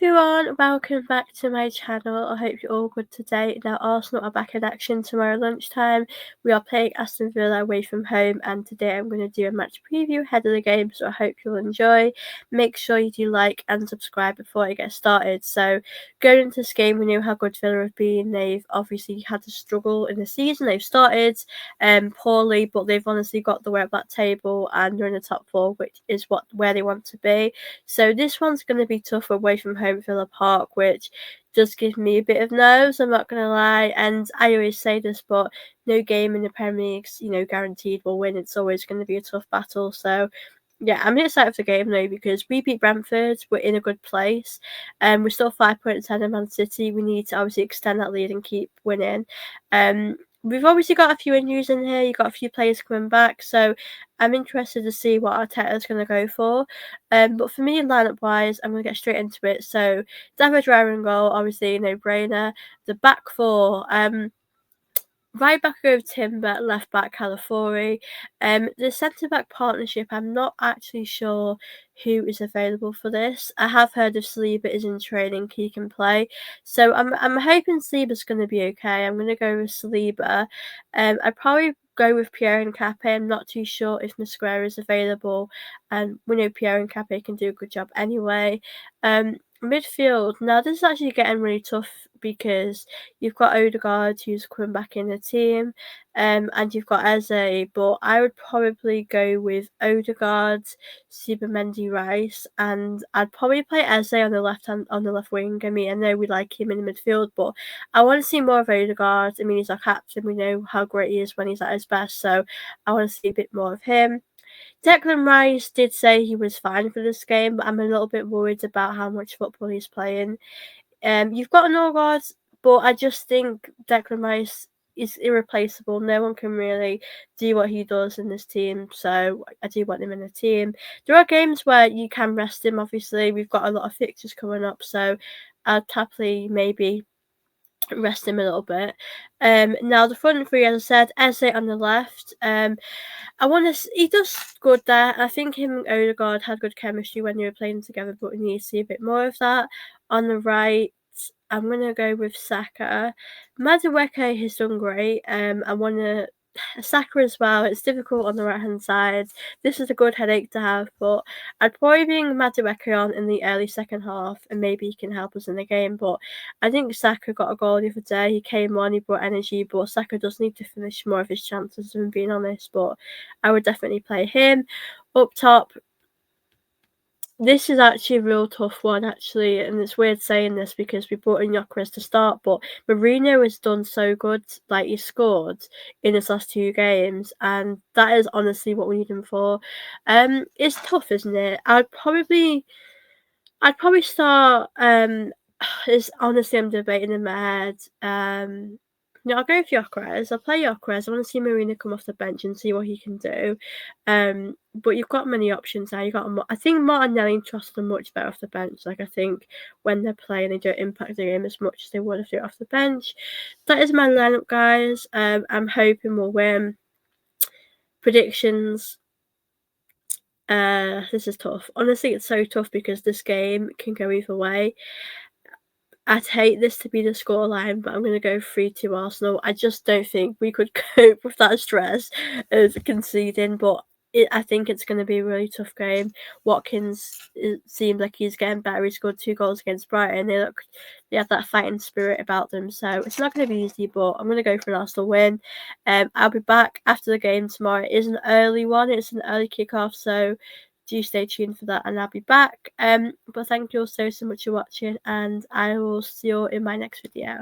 everyone, welcome back to my channel. I hope you're all good today. Now Arsenal are back in action tomorrow lunchtime. We are playing Aston Villa away from home, and today I'm going to do a match preview ahead of the game, so I hope you'll enjoy. Make sure you do like and subscribe before I get started. So going into this game, we know how good Villa have been. They've obviously had to struggle in the season. They've started poorly, but they've honestly got the way up that table and they're in the top four, which is where they want to be. So this one's going to be tough away from home at Villa Park, which does give me a bit of nerves, I'm not going to lie. And I always say this, but no game in the Premier League's, guaranteed will win. It's always going to be a tough battle. So yeah, I'm excited for the game though because we beat Brentford. We're in a good place. We're still 5 points ahead of Man City. We need to obviously extend that lead and keep winning. We've obviously got a few injuries in here. You've got a few players coming back, so I'm interested to see what Arteta is going to go for. But for me, lineup wise, I'm going to get straight into it. So David Raya in goal, obviously no brainer. The back four. Right back over Timber, left back Calafiori. The centre back partnership, I'm not actually sure who is available for this. I have heard if Saliba is in training, he can play. So I'm hoping Saliba's going to be okay. I'm going to go with Saliba. I'd probably go with Pierre and Cape. I'm not too sure if Mosquera is available. And we know Pierre and Cape can do a good job anyway. Midfield, now this is actually getting really tough because you've got Odegaard who's coming back in the team, and you've got Eze, but I would probably go with Odegaard, Subamendi, Rice, and I'd probably play Eze on the left wing. I mean, I know we like him in the midfield, but I want to see more of Odegaard. I mean, he's our captain. We know how great he is when he's at his best, so I want to see a bit more of him. Declan Rice did say he was fine for this game, but I'm a little bit worried about how much football he's playing. You've got Norgard, but I just think Declan Rice is irreplaceable. No one can really do what he does in this team, so I do want him in the team. There are games where you can rest him, obviously. We've got a lot of fixtures coming up, so I'd happily maybe rest him a little bit. Now the front three, as I said, Eze on the left. He does good there. I think him and Odegaard had good chemistry when they were playing together, but we need to see a bit more of that. On the right, I'm gonna go with Saka. Madueke has done great. I wanna Saka as well. It's difficult on the right hand side. This is a good headache to have, but I'd probably bring Madueke on in the early second half, and maybe he can help us in the game. But I think Saka got a goal the other day. He came on, he brought energy, but Saka does need to finish more of his chances, if I'm being honest. But I would definitely play him. Up top, this is actually a real tough one, actually, and it's weird saying this because we brought in Gyökeres to start, but Mourinho has done so good. Like, he scored in his last 2 games, and that is honestly what we need him for. It's tough, isn't it? I'd probably start. It's honestly, I'm debating in my head. No, I'll go with Gyökeres. I'll play Gyökeres. I want to see Marina come off the bench and see what he can do. But you've got many options now. I think Martinelli and Trossard are much better off the bench. Like, I think when they're playing, they don't impact the game as much as they would if they're off the bench. That is my lineup, guys. I'm hoping we'll win. Predictions. This is tough. Honestly, it's so tough because this game can go either way. I'd hate this to be the scoreline, but I'm going to go 3-2 Arsenal. I just don't think we could cope with that stress of conceding, but I think it's going to be a really tough game. Watkins, it seems like he's getting better. He scored 2 goals against Brighton. They have that fighting spirit about them, so it's not going to be easy, but I'm going to go for an Arsenal win. I'll be back after the game tomorrow. It is an early one. It's an early kickoff, so do stay tuned for that, and I'll be back. But thank you all so much for watching, and I will see you all in my next video.